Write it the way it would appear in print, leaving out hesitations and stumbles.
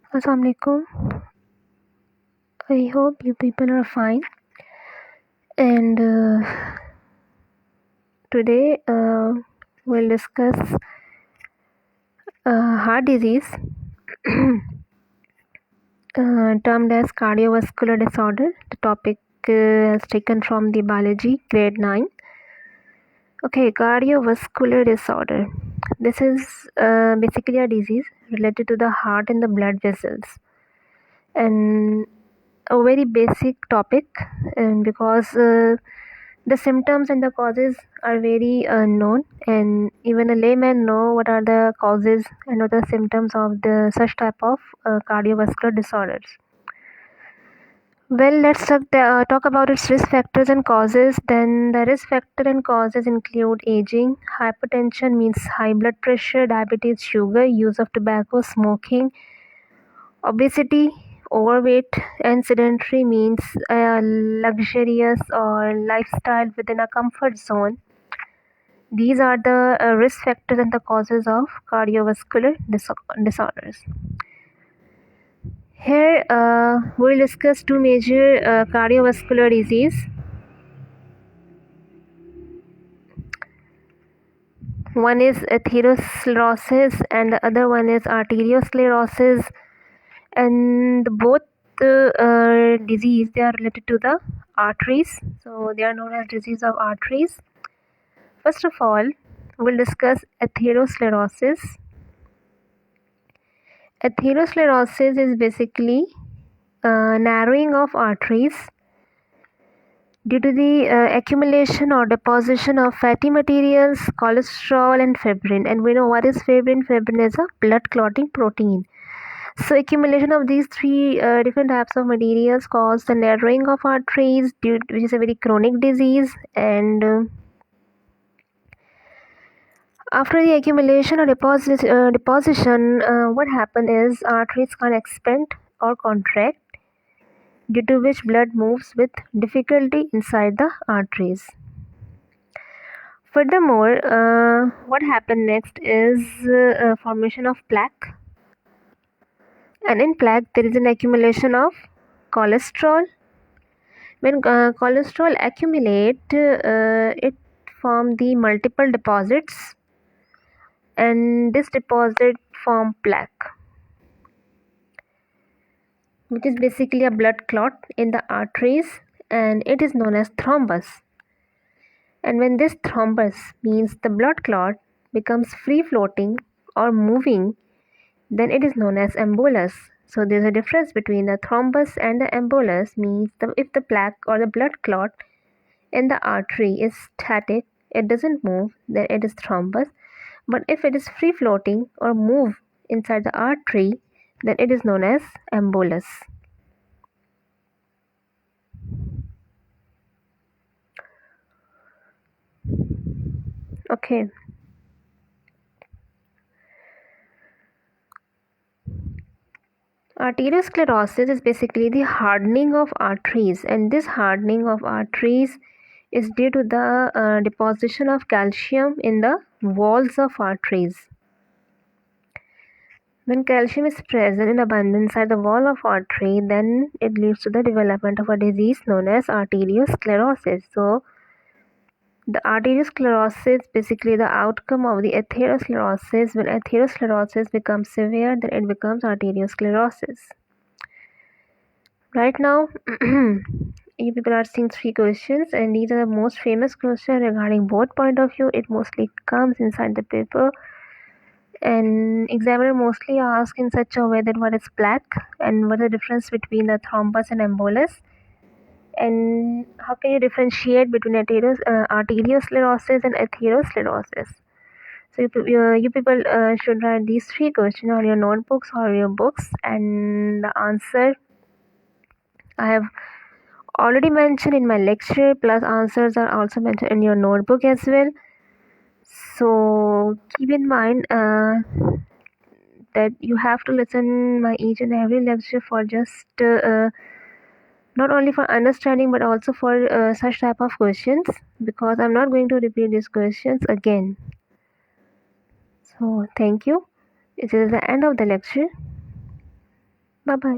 Assalamualaikum. I hope you people are fine. And today we'll discuss heart disease, termed as cardiovascular disorder. The topic is taken from the biology grade 9. Okay, cardiovascular disorder. This is basically a disease related to the heart and the blood vessels. And a very basic topic, and because the symptoms and the causes are very unknown, and even a layman know what are the causes and what are the symptoms of the such type of cardiovascular disorders. Well, let's talk about its risk factors and causes. Then the risk factor and causes include aging, hypertension means high blood pressure, diabetes, sugar, use of tobacco, smoking, obesity, overweight, and sedentary means a luxurious or lifestyle within a comfort zone. These are the risk factors and the causes of cardiovascular disorders. Here we'll discuss two major cardiovascular disease. One is atherosclerosis and the other one is arteriosclerosis, and both disease, they are related to the arteries, so they are known as disease of arteries. First of all, we'll discuss atherosclerosis. Atherosclerosis is basically narrowing of arteries due to the accumulation or deposition of fatty materials, cholesterol and fibrin. And we know what is fibrin. Fibrin is a blood clotting protein. So accumulation of these three different types of materials cause the narrowing of arteries, which is a very chronic disease. And after the accumulation or deposition, what happens is arteries can expand or contract, due to which blood moves with difficulty inside the arteries. Furthermore, what happens next is formation of plaque. And in plaque, there is an accumulation of cholesterol. When cholesterol accumulate, it form the multiple deposits, and this deposit form plaque, which is basically a blood clot in the arteries, and it is known as thrombus. And when this thrombus means the blood clot becomes free floating or moving, then it is known as embolus. So there's a difference between the thrombus and the embolus. Means if the plaque or the blood clot in the artery is static, it doesn't move, then it is thrombus. But if it is free floating or move inside the artery, then it is known as embolus. Okay. Arteriosclerosis is basically the hardening of arteries, and this hardening of arteries is due to the deposition of calcium in the walls of arteries. When calcium is present in abundance inside the wall of artery, then it leads to the development of a disease known as arteriosclerosis. So the arteriosclerosis, basically the outcome of the atherosclerosis. When atherosclerosis becomes severe, then it becomes arteriosclerosis. Right now, you people are seeing three questions, and these are the most famous questions regarding both point of view. It mostly comes inside the paper, and examiner mostly asks in such a way that what is plaque and what is the difference between the thrombus and embolus, and how can you differentiate between arteriosclerosis and atherosclerosis. So you people should write these three questions on your notebooks or your books, and the answer I have already mentioned in my lecture, plus answers are also mentioned in your notebook as well. So keep in mind that you have to listen my each and every lecture for just not only for understanding but also for such type of questions, because I'm not going to repeat these questions again. So thank you. This is the end of the lecture. Bye bye.